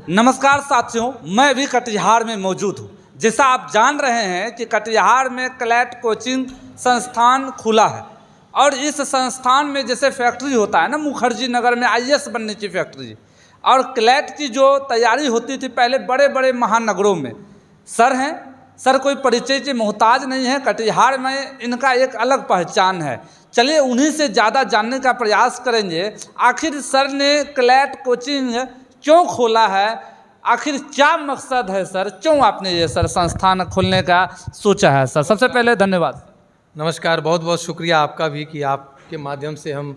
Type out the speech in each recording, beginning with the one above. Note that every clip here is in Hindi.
नमस्कार साथियों, मैं भी कटिहार में मौजूद हूँ। जैसा आप जान रहे हैं कि कटिहार में क्लैट कोचिंग संस्थान खुला है और इस संस्थान में जैसे फैक्ट्री होता है ना, मुखर्जी नगर में आईएएस बनने की फैक्ट्री, और क्लैट की जो तैयारी होती थी पहले बड़े बड़े महानगरों में। सर हैं, सर कोई परिचय के मोहताज नहीं है, कटिहार में इनका एक अलग पहचान है। चलिए उन्हीं से ज़्यादा जानने का प्रयास करेंगे। आखिर सर ने क्लैट कोचिंग क्यों खोला है, आखिर क्या मकसद है सर, क्यों आपने ये सर संस्थान खोलने का सोचा है सर? सबसे पहले धन्यवाद। नमस्कार, बहुत बहुत शुक्रिया आपका भी कि आपके माध्यम से हम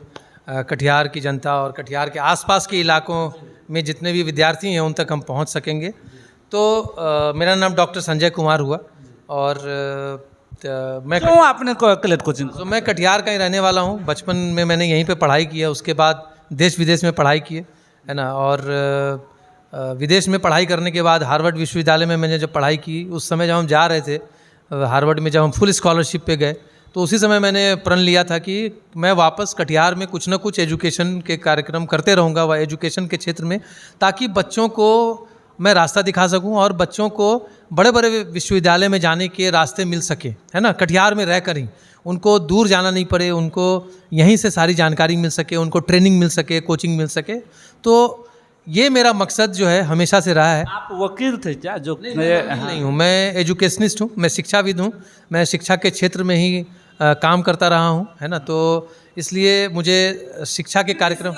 कटिहार की जनता और कटिहार के आसपास के इलाकों में जितने भी विद्यार्थी हैं उन तक हम पहुंच सकेंगे। तो मेरा नाम डॉक्टर संजय कुमार हुआ और मैं क्यों आपने क्लैट कोचिंग? तो मैं कटिहार का ही रहने वाला हूं। बचपन में मैंने यहीं पे पढ़ाई की है, उसके बाद देश विदेश में पढ़ाई की है ना। और विदेश में पढ़ाई करने के बाद हार्वर्ड विश्वविद्यालय में मैंने जब पढ़ाई की, उस समय जब हम जा रहे थे हार्वर्ड में, जब हम फुल स्कॉलरशिप पे गए, तो उसी समय मैंने प्रण लिया था कि मैं वापस कटिहार में कुछ ना कुछ एजुकेशन के कार्यक्रम करते रहूँगा, वह एजुकेशन के क्षेत्र में, ताकि बच्चों को मैं रास्ता दिखा सकूं और बच्चों को बड़े बड़े विश्वविद्यालय में जाने के रास्ते मिल सके, है ना। कटिहार में रहकर ही उनको दूर जाना नहीं पड़े, उनको यहीं से सारी जानकारी मिल सके, उनको ट्रेनिंग मिल सके, कोचिंग मिल सके। तो ये मेरा मकसद जो है हमेशा से रहा है। आप वकील थे क्या? जो नहीं हूँ, मैं एजुकेशनिस्ट हूँ, मैं शिक्षाविद हूँ। मैं शिक्षा के क्षेत्र में ही काम करता रहा हूँ, है ना। तो इसलिए मुझे शिक्षा के कार्यक्रम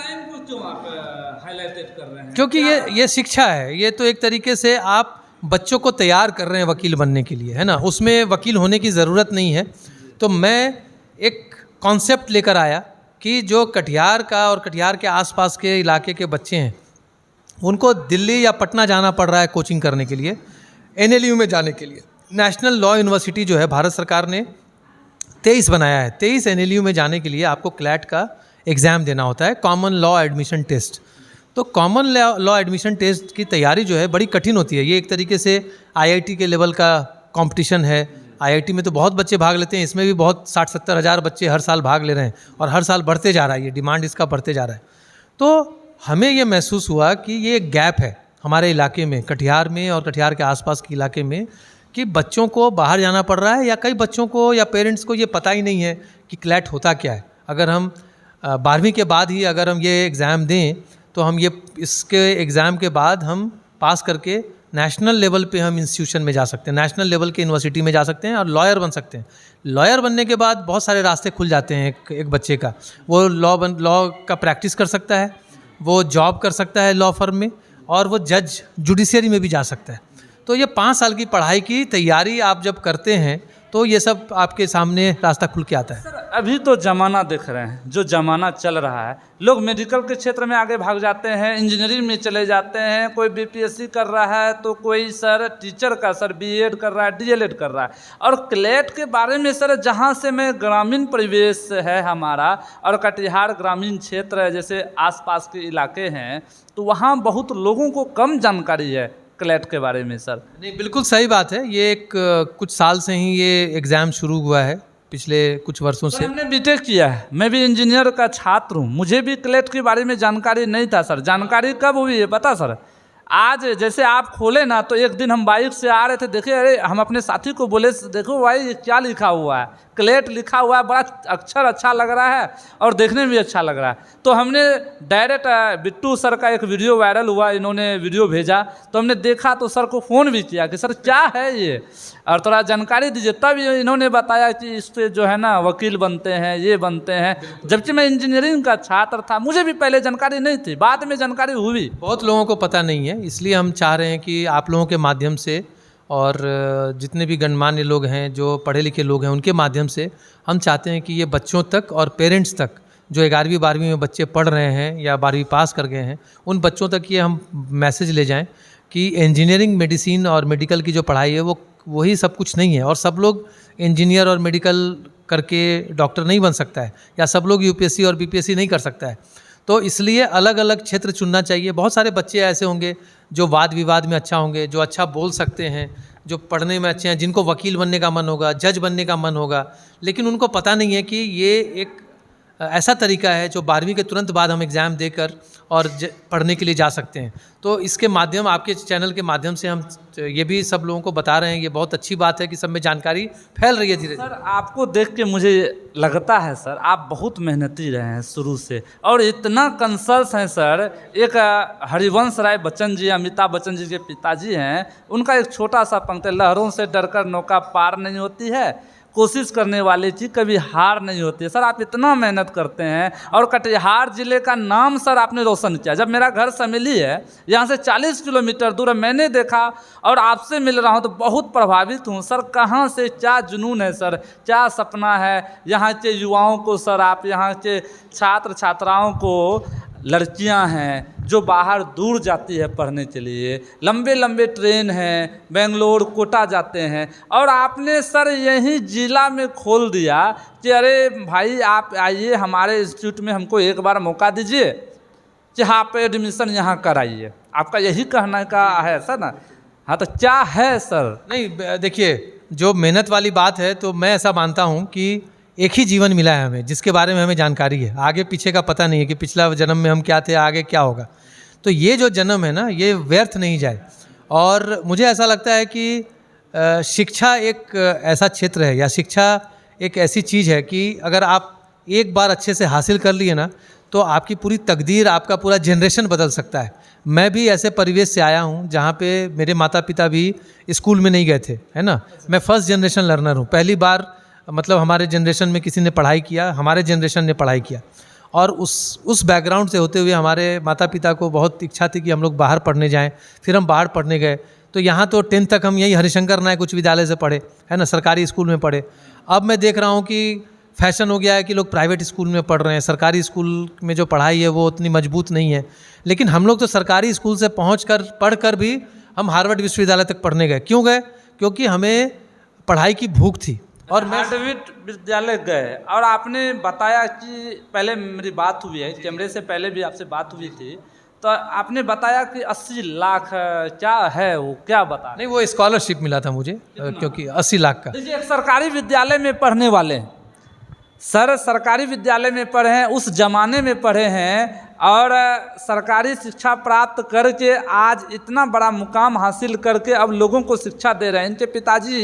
हाईलाइटेड कर रहे हैं क्योंकि ये शिक्षा है, ये तो एक तरीके से आप बच्चों को तैयार कर रहे हैं वकील बनने के लिए, है ना। उसमें वकील होने की ज़रूरत नहीं है। तो मैं एक कॉन्सेप्ट लेकर आया कि जो कटिहार का और कटिहार के आसपास के इलाके के बच्चे हैं, उनको दिल्ली या पटना जाना पड़ रहा है कोचिंग करने के लिए, एनएलयू में जाने के लिए। नेशनल लॉ यूनिवर्सिटी जो है, भारत सरकार ने 23 बनाया है, 23 एनएलयू में जाने के लिए आपको क्लैट का एग्ज़ाम देना होता है, कॉमन लॉ एडमिशन टेस्ट। तो कॉमन लॉ एडमिशन टेस्ट की तैयारी जो है बड़ी कठिन होती है। ये एक तरीके से आईआईटी के लेवल का कंपटीशन है। आईआईटी में तो बहुत बच्चे भाग लेते हैं, इसमें भी बहुत 60-70 हज़ार बच्चे हर साल भाग ले रहे हैं और हर साल बढ़ते जा रहा है, ये डिमांड इसका बढ़ते जा रहा है। तो हमें ये महसूस हुआ कि ये एक गैप है हमारे इलाके में, कटिहार में और कटिहार के आसपास के इलाके में, कि बच्चों को बाहर जाना पड़ रहा है, या कई बच्चों को या पेरेंट्स को ये पता ही नहीं है कि क्लैट होता क्या है। अगर हम 12वीं के बाद ही अगर हम ये एग्ज़ाम दें, तो हम ये इसके एग्ज़ाम के बाद हम पास करके नेशनल लेवल पे हम इंस्टीट्यूशन में जा सकते हैं, नेशनल लेवल के यूनिवर्सिटी में जा सकते हैं और लॉयर बन सकते हैं। लॉयर बनने के बाद बहुत सारे रास्ते खुल जाते हैं एक बच्चे का। वो लॉ का प्रैक्टिस कर सकता है, वो जॉब कर सकता है लॉ फर्म में, और वो जज जुडिशरी में भी जा सकता है। तो ये 5 साल की पढ़ाई की तैयारी आप जब करते हैं तो ये सब आपके सामने रास्ता खुल के आता है। सर अभी तो ज़माना देख रहे हैं, जो ज़माना चल रहा है, लोग मेडिकल के क्षेत्र में आगे भाग जाते हैं, इंजीनियरिंग में चले जाते हैं, कोई बीपीएससी कर रहा है तो कोई सर टीचर का सर बीएड कर रहा है, डीएलएड कर रहा है। और क्लैट के बारे में सर, जहाँ से मैं ग्रामीण परिवेश है हमारा और कटिहार ग्रामीण क्षेत्र है, जैसे आसपास के इलाके हैं, तो वहाँ बहुत लोगों को कम जानकारी है क्लैट के बारे में सर। नहीं, बिल्कुल सही बात है। ये एक कुछ साल से ही ये एग्ज़ाम शुरू हुआ है, पिछले कुछ वर्षों से। हमने बीटेक किया है, मैं भी इंजीनियर का छात्र हूँ, मुझे भी क्लैट के बारे में जानकारी नहीं था सर। जानकारी कब हुई है पता सर? आज जैसे आप खोले ना, तो एक दिन हम बाइक से आ रहे थे, देखे, अरे हम अपने साथी को बोले, देखो भाई ये क्या लिखा हुआ है, क्लैट लिखा हुआ है, बड़ा अक्षर अच्छा लग रहा है और देखने में भी अच्छा लग रहा है। तो हमने डायरेक्ट बिट्टू सर का एक वीडियो वायरल हुआ, इन्होंने वीडियो भेजा, तो हमने देखा, तो सर को फ़ोन भी किया कि सर क्या है ये, और थोड़ा जानकारी दीजिए। तब इन्होंने बताया कि इससे जो है ना वकील बनते हैं, ये बनते हैं। जबकि मैं इंजीनियरिंग का छात्र था, मुझे भी पहले जानकारी नहीं थी, बाद में जानकारी हुई। बहुत लोगों को पता नहीं है, इसलिए हम चाह रहे हैं कि आप लोगों के माध्यम से और जितने भी गणमान्य लोग हैं, जो पढ़े लिखे लोग हैं, उनके माध्यम से हम चाहते हैं कि ये बच्चों तक और पेरेंट्स तक, जो 11वीं 12वीं में बच्चे पढ़ रहे हैं या 12वीं पास कर गए हैं, उन बच्चों तक ये हम मैसेज ले जाएं कि इंजीनियरिंग, मेडिसिन और मेडिकल की जो पढ़ाई है वो वही सब कुछ नहीं है। और सब लोग इंजीनियर और मेडिकल करके डॉक्टर नहीं बन सकता है, या सब लोग यूपीएससी और बीपीएससी नहीं कर सकता है। तो इसलिए अलग अलग क्षेत्र चुनना चाहिए। बहुत सारे बच्चे ऐसे होंगे जो वाद विवाद में अच्छा होंगे, जो अच्छा बोल सकते हैं, जो पढ़ने में अच्छे हैं, जिनको वकील बनने का मन होगा, जज बनने का मन होगा, लेकिन उनको पता नहीं है कि ये एक ऐसा तरीका है जो 12वीं के तुरंत बाद हम एग्ज़ाम देकर और पढ़ने के लिए जा सकते हैं। तो इसके माध्यम, आपके चैनल के माध्यम से हम ये भी सब लोगों को बता रहे हैं। ये बहुत अच्छी बात है कि सब में जानकारी फैल रही है धीरे धीरे। सर आपको देख के मुझे लगता है सर आप बहुत मेहनती रहे हैं शुरू से, और इतना कंसल्स हैं सर। एक हरिवंश राय बच्चन जी, अमिताभ बच्चन जी के पिताजी हैं, उनका एक छोटा सा पंक्ति, लहरों से डरकर नौका पार नहीं होती है, कोशिश करने वाले की कभी हार नहीं होती है। सर आप इतना मेहनत करते हैं, और कटिहार जिले का नाम सर आपने रोशन किया। जब मेरा घर समेली है, यहाँ से 40 किलोमीटर दूर है, मैंने देखा और आपसे मिल रहा हूँ तो बहुत प्रभावित हूँ। सर कहाँ से क्या जुनून है सर, क्या सपना है यहाँ के युवाओं को सर, आप यहाँ के छात्र छात्राओं को, लड़कियां हैं जो बाहर दूर जाती है पढ़ने के लिए, लंबे लंबे ट्रेन हैं, बेंगलोर कोटा जाते हैं, और आपने सर यही जिला में खोल दिया कि अरे भाई आप आइए हमारे इंस्टीट्यूट में, हमको एक बार मौका दीजिए कि हाँ आप एडमिशन यहाँ कराइए। आपका यही कहना का है सर ना? हाँ तो क्या है सर? नहीं देखिए, जो मेहनत वाली बात है तो मैं ऐसा मानता हूँ कि एक ही जीवन मिला है हमें, जिसके बारे में हमें जानकारी है। आगे पीछे का पता नहीं है कि पिछला जन्म में हम क्या थे, आगे क्या होगा। तो ये जो जन्म है ना, ये व्यर्थ नहीं जाए। और मुझे ऐसा लगता है कि शिक्षा एक ऐसा क्षेत्र है, या शिक्षा एक ऐसी चीज़ है कि अगर आप एक बार अच्छे से हासिल कर लिए ना, तो आपकी पूरी तकदीर, आपका पूरा जनरेशन बदल सकता है। मैं भी ऐसे परिवेश से आया हूँ जहाँ पे मेरे माता पिता भी स्कूल में नहीं गए थे, है ना। मैं फर्स्ट जनरेशन लर्नर हूँ। पहली बार मतलब हमारे जनरेशन में किसी ने पढ़ाई किया, हमारे जनरेशन ने पढ़ाई किया। और उस बैकग्राउंड से होते हुए हमारे माता पिता को बहुत इच्छा थी कि हम लोग बाहर पढ़ने जाएं। फिर हम बाहर पढ़ने गए। तो यहाँ तो 10th तक हम यही हरिशंकर नायक उच्च विद्यालय से पढ़े, है ना, सरकारी स्कूल में पढ़े। अब मैं देख रहा हूँ कि फैशन हो गया है कि लोग प्राइवेट स्कूल में पढ़ रहे हैं। सरकारी स्कूल में जो पढ़ाई है वो उतनी मजबूत नहीं है। लेकिन हम लोग तो सरकारी स्कूल से पढ़ कर भी हम हार्वर्ड विश्वविद्यालय तक पढ़ने गए। क्यों गए? क्योंकि हमें पढ़ाई की भूख थी। और मैं हार्वर्ड विश्वविद्यालय गए, और आपने बताया कि पहले मेरी बात हुई है, कैमरे से पहले भी आपसे बात हुई थी, तो आपने बताया कि 80 लाख क्या है वो, क्या बता? नहीं, वो स्कॉलरशिप मिला था मुझे, क्योंकि 80 लाख का। देखिए, एक सरकारी विद्यालय में पढ़ने वाले हैं सर, सरकारी विद्यालय में पढ़े हैं, उस जमाने में पढ़े हैं, और सरकारी शिक्षा प्राप्त करके आज इतना बड़ा मुकाम हासिल करके अब लोगों को शिक्षा दे रहे हैं। इनके पिताजी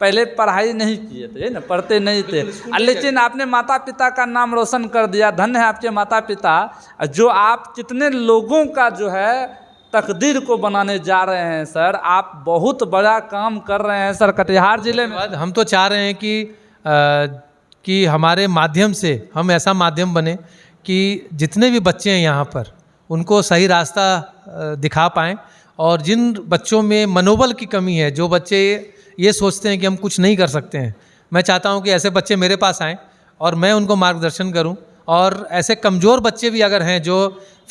पहले पढ़ाई नहीं किए थे ना, पढ़ते नहीं थे, लेकिन आपने माता पिता का नाम रोशन कर दिया। धन्य है आपके माता पिता, जो आप कितने लोगों का जो है तकदीर को बनाने जा रहे हैं सर। आप बहुत बड़ा काम कर रहे हैं सर कटिहार जिले में। हम तो चाह रहे हैं कि हमारे माध्यम से हम ऐसा माध्यम बने कि जितने भी बच्चे हैं यहाँ पर उनको सही रास्ता दिखा पाएँ। और जिन बच्चों में मनोबल की कमी है, जो बच्चे ये सोचते हैं कि हम कुछ नहीं कर सकते हैं, मैं चाहता हूं कि ऐसे बच्चे मेरे पास आएं और मैं उनको मार्गदर्शन करूं। और ऐसे कमज़ोर बच्चे भी अगर हैं जो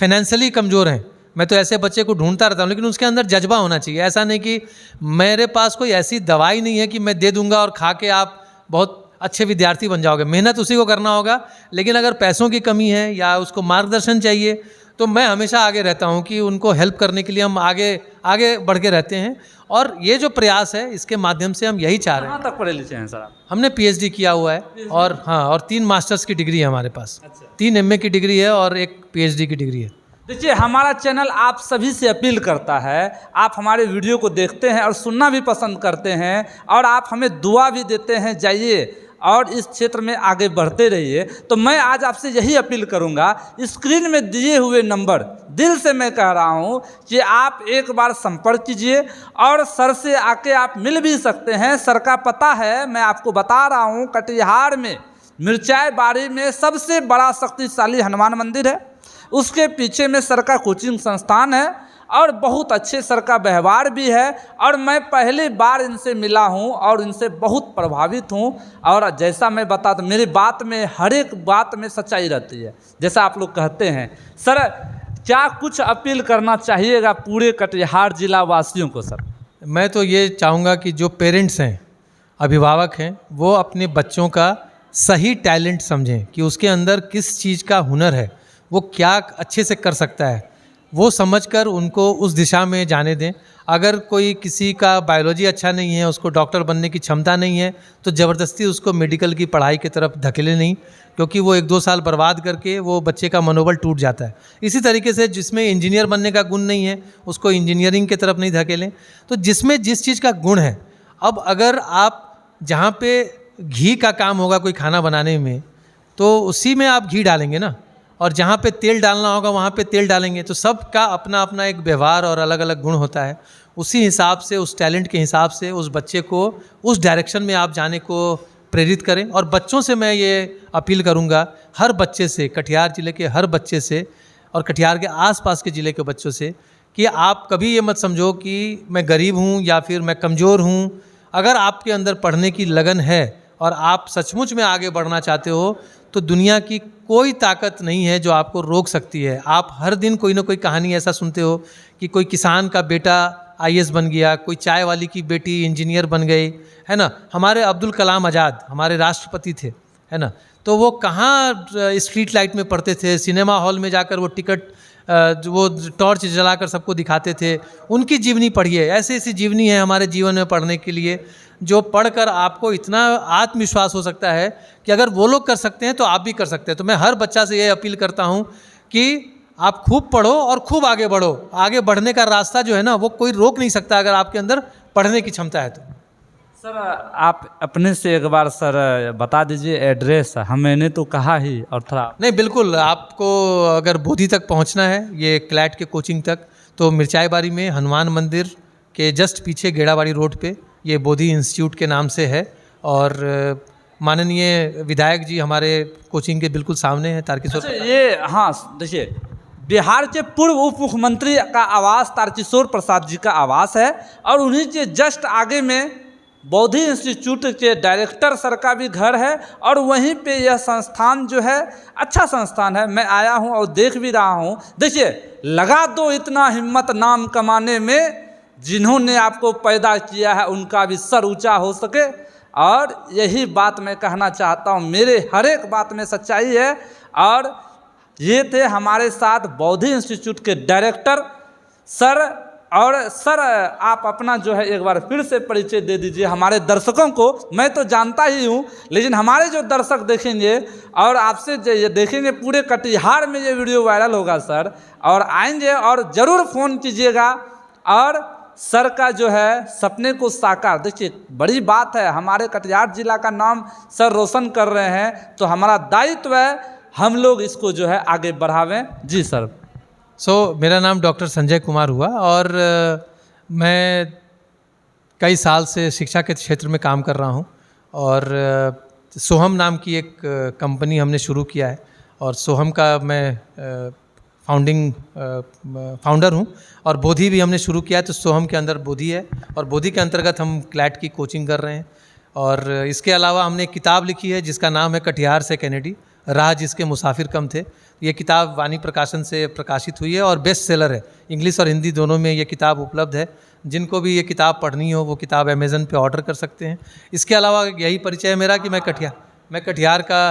फाइनेंशियली कमज़ोर हैं, मैं तो ऐसे बच्चे को ढूंढता रहता हूं, लेकिन उसके अंदर जज्बा होना चाहिए। ऐसा नहीं कि मेरे पास कोई ऐसी दवाई नहीं है कि मैं दे दूंगा और खा के आप बहुत अच्छे विद्यार्थी बन जाओगे। मेहनत उसी को करना होगा। लेकिन अगर पैसों की कमी है या उसको मार्गदर्शन चाहिए, तो मैं हमेशा आगे रहता हूं कि उनको हेल्प करने के लिए हम आगे बढ़ के रहते हैं। और ये जो प्रयास है, इसके माध्यम से हम यही चाह रहे हैं। कहाँ तक पढ़े लिखे हैं सर आप? हमने PhD किया हुआ है, और हाँ, और 3 मास्टर्स की डिग्री है हमारे पास। अच्छा। 3 MA की डिग्री है और 1 PhD की डिग्री है। देखिए, हमारा चैनल आप सभी से अपील करता है, आप हमारे वीडियो को देखते हैं और सुनना भी पसंद करते हैं, और आप हमें दुआ भी देते हैं, जाइए और इस क्षेत्र में आगे बढ़ते रहिए। तो मैं आज आपसे यही अपील करूंगा, स्क्रीन में दिए हुए नंबर, दिल से मैं कह रहा हूं कि आप एक बार संपर्क कीजिए, और सर से आके आप मिल भी सकते हैं। सर का पता है, मैं आपको बता रहा हूं, कटिहार में मिर्चाई बाड़ी में सबसे बड़ा शक्तिशाली हनुमान मंदिर है, उसके पीछे में सर का कोचिंग संस्थान है, और बहुत अच्छे सर का व्यवहार भी है। और मैं पहली बार इनसे मिला हूं और इनसे बहुत प्रभावित हूं। और जैसा मैं बताता, मेरी बात में, हर एक बात में सच्चाई रहती है, जैसा आप लोग कहते हैं। सर क्या कुछ अपील करना चाहिएगा पूरे कटिहार जिला वासियों को? सर मैं तो ये चाहूँगा कि जो पेरेंट्स हैं, अभिभावक हैं, वो अपने बच्चों का सही टैलेंट समझें कि उसके अंदर किस चीज़ का हुनर है, वो क्या अच्छे से कर सकता है। वो समझकर उनको उस दिशा में जाने दें। अगर कोई किसी का बायोलॉजी अच्छा नहीं है, उसको डॉक्टर बनने की क्षमता नहीं है, तो ज़बरदस्ती उसको मेडिकल की पढ़ाई की तरफ धकेले नहीं, क्योंकि वो 1-2 साल बर्बाद करके वो बच्चे का मनोबल टूट जाता है। इसी तरीके से जिसमें इंजीनियर बनने का गुण नहीं है, उसको इंजीनियरिंग की तरफ नहीं धकेलें। तो जिसमें जिस चीज़ का गुण है, अब अगर आप जहाँ पे घी का काम होगा कोई खाना बनाने में, तो उसी में आप घी डालेंगे ना, और जहाँ पे तेल डालना होगा वहाँ पे तेल डालेंगे। तो सबका अपना अपना एक व्यवहार और अलग अलग गुण होता है। उसी हिसाब से, उस टैलेंट के हिसाब से उस बच्चे को उस डायरेक्शन में आप जाने को प्रेरित करें। और बच्चों से मैं ये अपील करूँगा, हर बच्चे से, कटिहार ज़िले के हर बच्चे से और कटिहार के आसपास के ज़िले के बच्चों से, कि आप कभी ये मत समझो कि मैं गरीब हूँ या फिर मैं कमज़ोर हूँ। अगर आपके अंदर पढ़ने की लगन है और आप सचमुच में आगे बढ़ना चाहते हो, तो दुनिया की कोई ताकत नहीं है जो आपको रोक सकती है। आप हर दिन कोई ना कोई कहानी ऐसा सुनते हो कि कोई किसान का बेटा आईएएस बन गया, कोई चाय वाली की बेटी इंजीनियर बन गई, है ना। हमारे अब्दुल कलाम आज़ाद हमारे राष्ट्रपति थे, है ना। तो वो कहाँ स्ट्रीट लाइट में पढ़ते थे, सिनेमा हॉल में जाकर वो टिकट वो टॉर्च जलाकर सबको दिखाते थे। उनकी जीवनी पढ़िए। ऐसी ऐसी जीवनी है हमारे जीवन में पढ़ने के लिए, जो पढ़कर आपको इतना आत्मविश्वास हो सकता है कि अगर वो लोग कर सकते हैं तो आप भी कर सकते हैं। तो मैं हर बच्चा से ये अपील करता हूँ कि आप खूब पढ़ो और खूब आगे बढ़ो। आगे बढ़ने का रास्ता जो है ना, वो कोई रोक नहीं सकता अगर आपके अंदर पढ़ने की क्षमता है तो। सर आप अपने से एक बार सर बता दीजिए एड्रेस। मैंने तो कहा ही, और थोड़ा नहीं, बिल्कुल, आपको अगर बोधी तक पहुंचना है, ये क्लैट के कोचिंग तक, तो मिर्चाई बारी में हनुमान मंदिर के जस्ट पीछे गेड़ाबाड़ी रोड पे ये बोधी इंस्टीट्यूट के नाम से है। और माननीय विधायक जी हमारे कोचिंग के बिल्कुल सामने हैं, तारकिशोर। अच्छा, ये हाँ देखिए, बिहार के पूर्व उप मुख्यमंत्री का आवास तारकिशोर प्रसाद जी का आवास है, और उन्हीं के जस्ट आगे में बोधी इंस्टीट्यूट के डायरेक्टर सर का भी घर है। और वहीं पे यह संस्थान जो है अच्छा संस्थान है। मैं आया हूँ और देख भी रहा हूँ। देखिए, लगा दो इतना हिम्मत नाम कमाने में, जिन्होंने आपको पैदा किया है उनका भी सर ऊंचा हो सके। और यही बात मैं कहना चाहता हूँ, मेरे हर एक बात में सच्चाई है। और ये थे हमारे साथ बोधी इंस्टीट्यूट के डायरेक्टर सर। और सर आप अपना जो है एक बार फिर से परिचय दे दीजिए हमारे दर्शकों को। मैं तो जानता ही हूँ, लेकिन हमारे जो दर्शक देखेंगे और आपसे ये देखेंगे, पूरे कटिहार में ये वीडियो वायरल होगा सर, और आएंगे और ज़रूर फ़ोन कीजिएगा और सर का जो है सपने को साकार। देखिए, बड़ी बात है, हमारे कटिहार जिला का नाम सर रोशन कर रहे हैं, तो हमारा दायित्व है हम लोग इसको जो है आगे बढ़ावें। जी सर। मेरा नाम डॉक्टर संजय कुमार हुआ, और मैं कई साल से शिक्षा के क्षेत्र में काम कर रहा हूँ। और सोहम नाम की एक कंपनी हमने शुरू किया है, और सोहम का मैं फाउंडर हूँ। और बोधी भी हमने शुरू किया है, तो सोहम के अंदर बोधी है, और बोधी के अंतर्गत हम क्लैट की कोचिंग कर रहे हैं। और इसके अलावा हमने एक किताब लिखी है जिसका नाम है कटिहार से कैनेडी, राह जिसके मुसाफिर कम थे। ये किताब वाणी प्रकाशन से प्रकाशित हुई है और बेस्ट सेलर है। इंग्लिश और हिंदी दोनों में ये किताब उपलब्ध है। जिनको भी ये किताब पढ़नी हो वो किताब अमेज़न पे ऑर्डर कर सकते हैं। इसके अलावा यही परिचय है मेरा कि मैं कटिहार का,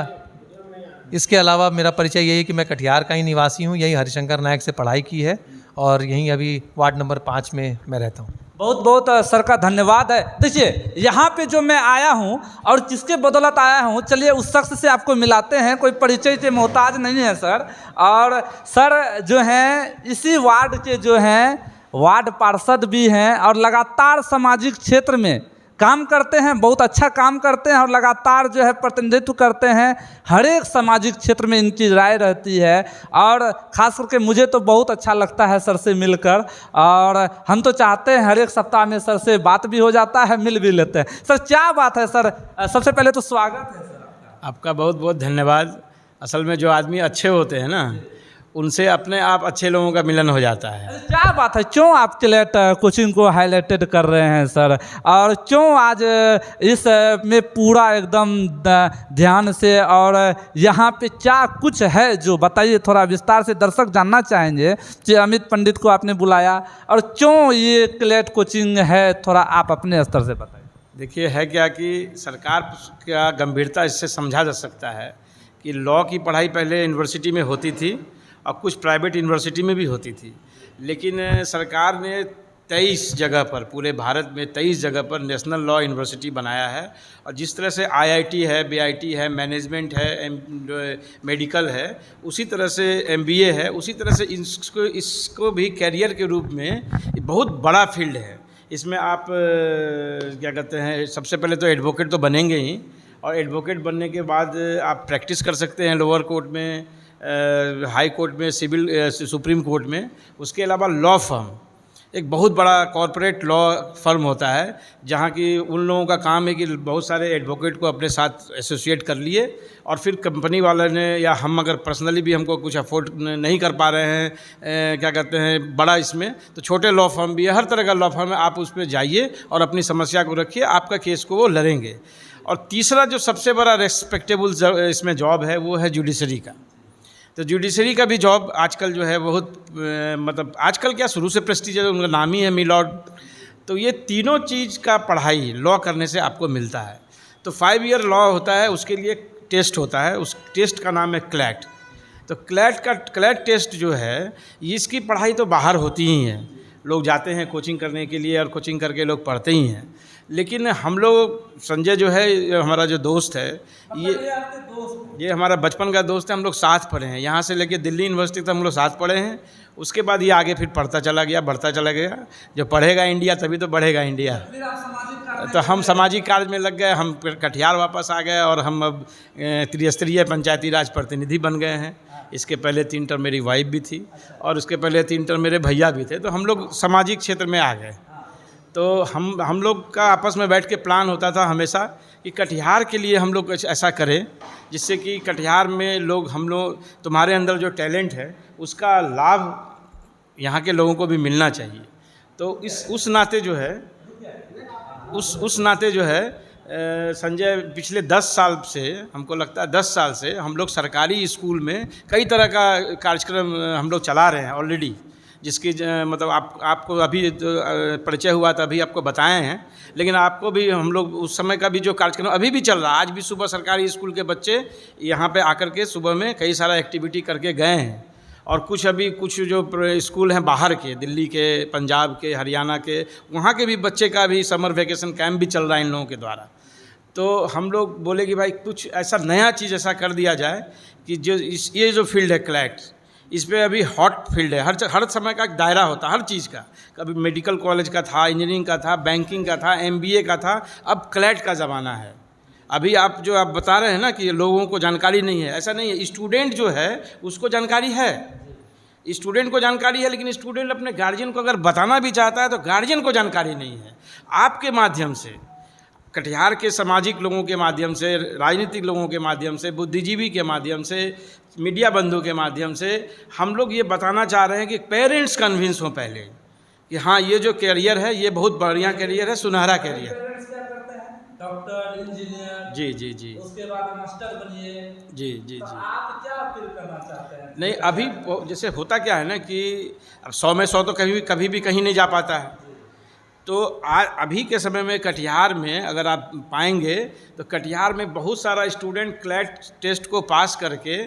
इसके अलावा मेरा परिचय यही है कि मैं कटिहार का ही निवासी हूँ। यही हरिशंकर नायक से पढ़ाई की है, और यहीं अभी वार्ड नंबर 5 में मैं रहता हूँ। बहुत बहुत सर का धन्यवाद है। देखिए, यहाँ पे जो मैं आया हूँ और किसके बदौलत आया हूँ, चलिए उस शख्स से आपको मिलाते हैं। कोई परिचय के मोहताज नहीं है सर। और सर जो हैं इसी वार्ड के जो हैं वार्ड पार्षद भी हैं, और लगातार सामाजिक क्षेत्र में काम करते हैं, बहुत अच्छा काम करते हैं, और लगातार जो है प्रतिनिधित्व करते हैं। हर एक सामाजिक क्षेत्र में इनकी राय रहती है, और ख़ास करके मुझे तो बहुत अच्छा लगता है सर से मिलकर। और हम तो चाहते हैं हर एक सप्ताह में सर से बात भी हो जाता है, मिल भी लेते हैं। सर क्या बात है सर, सबसे पहले तो स्वागत है सर आपका बहुत बहुत धन्यवाद। असल में जो आदमी अच्छे होते हैं ना, उनसे अपने आप अच्छे लोगों का मिलन हो जाता है। क्या बात है, क्यों आप क्लैट कोचिंग को हाईलाइटेड कर रहे हैं सर, और क्यों आज इस में पूरा एकदम ध्यान से, और यहाँ पे क्या कुछ है जो बताइए, थोड़ा विस्तार से दर्शक जानना चाहेंगे कि अमित पंडित को आपने बुलाया और क्यों ये क्लैट कोचिंग है, थोड़ा आप अपने स्तर से बताइए। देखिए, है क्या कि सरकार का गंभीरता इससे समझा जा सकता है कि लॉ की पढ़ाई पहले यूनिवर्सिटी में होती थी और कुछ प्राइवेट यूनिवर्सिटी में भी होती थी, लेकिन सरकार ने 23 जगह पर, पूरे भारत में 23 जगह पर नेशनल लॉ यूनिवर्सिटी बनाया है। और जिस तरह से IIT है, BIT है, मैनेजमेंट है, मेडिकल है, उसी तरह से MBA है, उसी तरह से इसको भी कैरियर के रूप में बहुत बड़ा फील्ड है। इसमें आप क्या कहते हैं, सबसे पहले तो एडवोकेट तो बनेंगे ही, और एडवोकेट बनने के बाद आप प्रैक्टिस कर सकते हैं लोअर कोर्ट में, हाई कोर्ट में, सिविल सुप्रीम कोर्ट में। उसके अलावा लॉ फर्म, एक बहुत बड़ा कॉरपोरेट लॉ फर्म होता है, जहाँ की उन लोगों का काम है कि बहुत सारे एडवोकेट को अपने साथ एसोसिएट कर लिए, और फिर कंपनी वाले ने या हम अगर पर्सनली भी हमको कुछ अफोर्ड नहीं कर पा रहे हैं, क्या कहते हैं, बड़ा इसमें, तो छोटे लॉ फर्म भी है, हर तरह का लॉ फर्म है। आप उसमें जाइए और अपनी समस्या को रखिए, आपका केस को वो लड़ेंगे। और तीसरा जो सबसे बड़ा रेस्पेक्टेबल इसमें जॉब है वो है जुडिशरी का। तो जुडिशरी का भी जॉब आजकल जो है बहुत मतलब आजकल क्या, शुरू से प्रेस्टीजियस, उनका नाम ही है मी लॉ। तो ये तीनों चीज़ का पढ़ाई लॉ करने से आपको मिलता है। तो 5 ईयर लॉ होता है, उसके लिए टेस्ट होता है, उस टेस्ट का नाम है क्लैट। तो क्लैट टेस्ट जो है, इसकी पढ़ाई तो बाहर होती ही है, लोग जाते हैं कोचिंग करने के लिए और कोचिंग करके लोग पढ़ते ही हैं। लेकिन हम लोग, संजय जो है हमारा जो दोस्त है, ये हमारा बचपन का दोस्त है, हम लोग साथ पढ़े हैं, यहाँ से लेके दिल्ली यूनिवर्सिटी तक हम लोग साथ पढ़े हैं। उसके बाद ये आगे फिर पढ़ता चला गया, बढ़ता चला गया। जो पढ़ेगा इंडिया तभी तो बढ़ेगा इंडिया। तो हम सामाजिक कार्य में लग गए, हम कटिहार वापस आ गए, और हम अब त्रिस्तरीय पंचायती राज प्रतिनिधि बन गए हैं। इसके पहले 3 टर्म मेरी वाइफ भी थी, और उसके पहले 3 टर्म मेरे भैया भी थे। तो हम लोग सामाजिक क्षेत्र में आ गए। तो हम लोग का आपस में बैठ के प्लान होता था हमेशा कि कटिहार के लिए हम लोग कुछ ऐसा करें जिससे कि कटिहार में लोग, हम लोग, तुम्हारे अंदर जो टैलेंट है उसका लाभ यहाँ के लोगों को भी मिलना चाहिए। तो उस नाते जो है संजय, पिछले 10 साल से, हमको लगता है 10 साल से हम लोग सरकारी स्कूल में कई तरह का कार्यक्रम हम लोग चला रहे हैं ऑलरेडी, जिसकी मतलब आपको अभी परिचय हुआ था, अभी आपको बताए हैं। लेकिन आपको भी हम लोग उस समय का भी जो कार्यक्रम अभी भी चल रहा है, आज भी सुबह सरकारी स्कूल के बच्चे यहाँ पे आकर के सुबह में कई सारा एक्टिविटी करके गए हैं। और कुछ जो स्कूल हैं बाहर के, दिल्ली के, पंजाब के, हरियाणा के, वहाँ के भी बच्चे का भी समर वेकेशन कैंप भी चल रहा है इन लोगों के द्वारा। तो हम लोग बोले कि भाई कुछ ऐसा नया चीज़ ऐसा कर दिया जाए कि जो ये जो फील्ड है क्लैट, इस पर अभी हॉट फील्ड है, हर समय का एक दायरा होता है हर चीज़ का। कभी मेडिकल कॉलेज का था, इंजीनियरिंग का था, बैंकिंग का था, MBA का था, अब क्लैट का ज़माना है। अभी आप बता रहे हैं ना कि लोगों को जानकारी नहीं है, ऐसा नहीं है। स्टूडेंट जो है उसको जानकारी है, स्टूडेंट को जानकारी है, लेकिन स्टूडेंट अपने गार्जियन को अगर बताना भी चाहता है तो गार्जियन को जानकारी नहीं है। आपके माध्यम से, कटिहार के सामाजिक लोगों के माध्यम से, राजनीतिक लोगों के माध्यम से, बुद्धिजीवी के माध्यम से, मीडिया बंधु के माध्यम से हम लोग ये बताना चाह रहे हैं कि पेरेंट्स कन्विंस हों पहले कि हाँ, ये जो कैरियर है ये बहुत बढ़िया कैरियर है, सुनहरा कैरियर। डॉक्टर, इंजीनियर, जी, उसके बाद मास्टर बनिए। जी। तो आप क्या अपील करना चाहते हैं? नहीं, अभी जैसे होता क्या है ना कि अब 100 में 100 तो कभी भी कहीं नहीं जा पाता है। तो अभी के समय में कटिहार में अगर आप पाएंगे तो कटिहार में बहुत सारा स्टूडेंट क्लैट टेस्ट को पास करके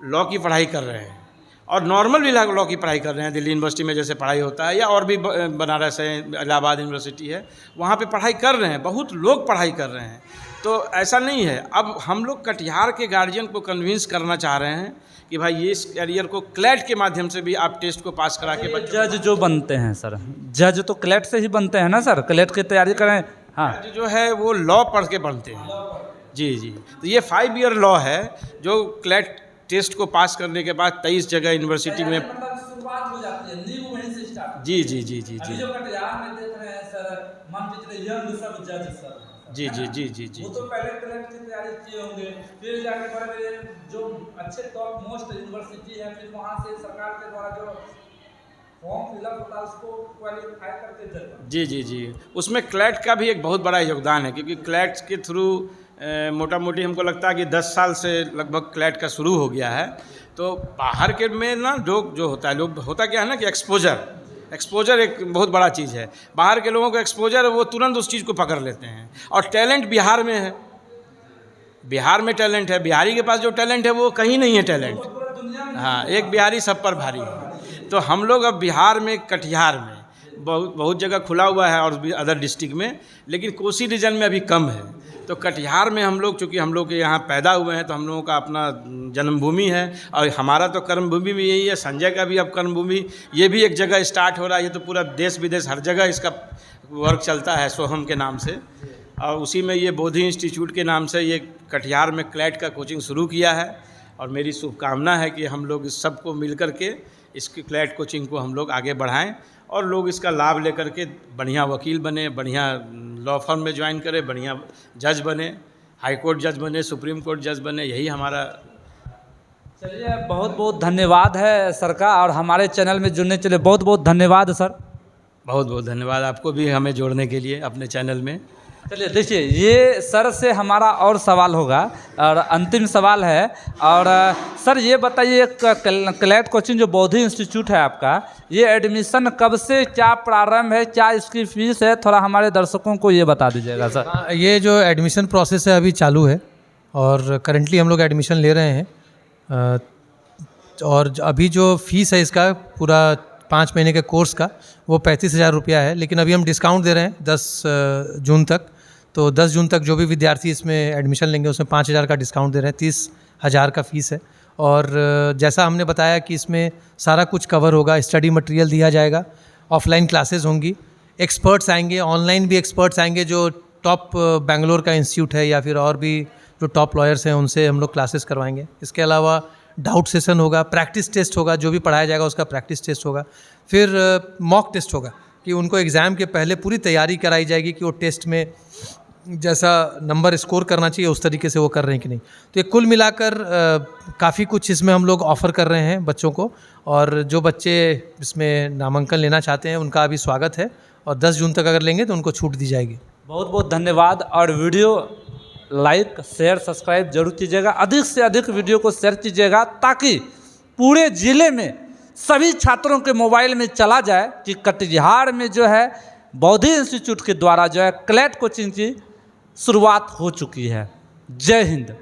लॉ की पढ़ाई कर रहे हैं, और नॉर्मल भी लॉ की पढ़ाई कर रहे हैं। दिल्ली यूनिवर्सिटी में जैसे पढ़ाई होता है, या और भी बनारस है, इलाहाबाद यूनिवर्सिटी है, वहाँ पे पढ़ाई कर रहे हैं, बहुत लोग पढ़ाई कर रहे हैं। तो ऐसा नहीं है। अब हम लोग कटिहार के गार्जियन को कन्विंस करना चाह रहे हैं कि भाई ये इस कैरियर को क्लैट के माध्यम से भी आप टेस्ट को पास करा के जज जो बनते हैं सर, जज तो क्लैट से ही बनते हैं ना सर, क्लैट की तैयारी करें। हाँ, जज जो है वो लॉ पढ़ के बनते हैं। जी। तो ये 5 ईयर लॉ है जो क्लैट टेस्ट को पास करने के बाद 23 जगह यूनिवर्सिटी में शुरुआत हो जाती है, नींव वहीं से स्टार्ट। जी। अभी जो कटिहार में देख रहे हैं सर, मान लीजिए यंग सब जज सर। जी। वो तो पहले क्लैट की तैयारी किए होंगे, फिर जाके बड़े जो अच्छे टॉप मोस्ट यूनिवर्सिटी है, फिर वहाँ से सरकार के द्वारा जो फॉर्म फिलअप होता है उसको क्वालिफाई करके जज। जी। उसमें क्लैट का भी एक बहुत बड़ा योगदान है, क्योंकि क्लैट के थ्रू मोटा मोटी हमको लगता है कि 10 साल से लगभग क्लैट का शुरू हो गया है। तो बाहर के में ना लोग जो होता है, लोग होता क्या है ना कि एक्सपोजर एक बहुत बड़ा चीज़ है। बाहर के लोगों को एक्सपोजर, वो तुरंत उस चीज़ को पकड़ लेते हैं। और टैलेंट बिहार में है, बिहार में टैलेंट है, बिहारी के पास जो टैलेंट है वो कहीं नहीं है टैलेंट। हाँ, एक बिहारी सब पर भारी है। तो हम लोग अब बिहार में कटिहार में बहुत जगह खुला हुआ है और भी अदर डिस्ट्रिक्ट में, लेकिन कोसी रीजन में अभी कम है। तो कटिहार में हम लोग, चूँकि हम लोग के यहाँ पैदा हुए हैं, तो हम लोगों का अपना जन्मभूमि है और हमारा तो कर्मभूमि भी यही है, संजय का भी अब कर्मभूमि ये भी एक जगह स्टार्ट हो रहा है। ये तो पूरा देश विदेश हर जगह इसका वर्क चलता है सोहम के नाम से, और उसी में ये बोधि इंस्टीट्यूट के नाम से ये कटिहार में क्लैट का कोचिंग शुरू किया है। और मेरी शुभकामना है कि हम लोग इस सबको मिल कर के इसकी क्लैट कोचिंग को हम लोग आगे बढ़ाएं और लोग इसका लाभ लेकर के बढ़िया वकील बने, बढ़िया लॉ फर्म में ज्वाइन करें, बढ़िया जज बने, हाई कोर्ट जज बने, सुप्रीम कोर्ट जज बने, यही हमारा। चलिए, बहुत बहुत धन्यवाद है सर का, और हमारे चैनल में जुड़ने के लिए बहुत बहुत धन्यवाद सर। बहुत बहुत धन्यवाद आपको भी हमें जोड़ने के लिए अपने चैनल में। चलिए देखिए, ये सर से हमारा और सवाल होगा और अंतिम सवाल है। और सर ये बताइए, क्लैट कोचिंग जो बोधि इंस्टीट्यूट है आपका, ये एडमिशन कब से क्या प्रारंभ है, क्या इसकी फीस है, थोड़ा हमारे दर्शकों को ये बता दीजिएगा सर। ये जो एडमिशन प्रोसेस है अभी चालू है और करंटली हम लोग एडमिशन ले रहे हैं। और अभी जो फीस है इसका पूरा 5 महीने के कोर्स का वो 35,000 रुपया है, लेकिन अभी हम डिस्काउंट दे रहे हैं 10 जून तक। तो 10 जून तक जो भी विद्यार्थी इसमें एडमिशन लेंगे उसमें 5,000 का डिस्काउंट दे रहे हैं, 30,000 का फ़ीस है। और जैसा हमने बताया कि इसमें सारा कुछ कवर होगा, स्टडी मटेरियल दिया जाएगा, ऑफलाइन क्लासेस होंगी, एक्सपर्ट्स आएंगे, ऑनलाइन भी एक्सपर्ट्स आएंगे जो टॉप बेंगलोर का इंस्टीट्यूट है या फिर और भी जो टॉप लॉयर्स हैं उनसे हम लोग क्लासेस करवाएंगे। इसके अलावा डाउट सेशन होगा, प्रैक्टिस टेस्ट होगा, जो भी पढ़ाया जाएगा उसका प्रैक्टिस टेस्ट होगा, फिर मॉक टेस्ट होगा कि उनको एग्ज़ाम के पहले पूरी तैयारी कराई जाएगी कि वो टेस्ट में जैसा नंबर स्कोर करना चाहिए उस तरीके से वो कर रहे हैं कि नहीं। तो ये कुल मिलाकर काफ़ी कुछ इसमें हम लोग ऑफ़र कर रहे हैं बच्चों को, और जो बच्चे इसमें नामांकन लेना चाहते हैं उनका अभी स्वागत है, और 10 जून तक अगर लेंगे तो उनको छूट दी जाएगी। बहुत बहुत धन्यवाद। और वीडियो लाइक शेयर सब्सक्राइब जरूर कीजिएगा, अधिक से अधिक वीडियो को शेयर कीजिएगा ताकि पूरे ज़िले में सभी छात्रों के मोबाइल में चला जाए कि कटिहार में जो है बोधि इंस्टीट्यूट के द्वारा जो है क्लैट कोचिंग की शुरुआत हो चुकी है। जय हिंद।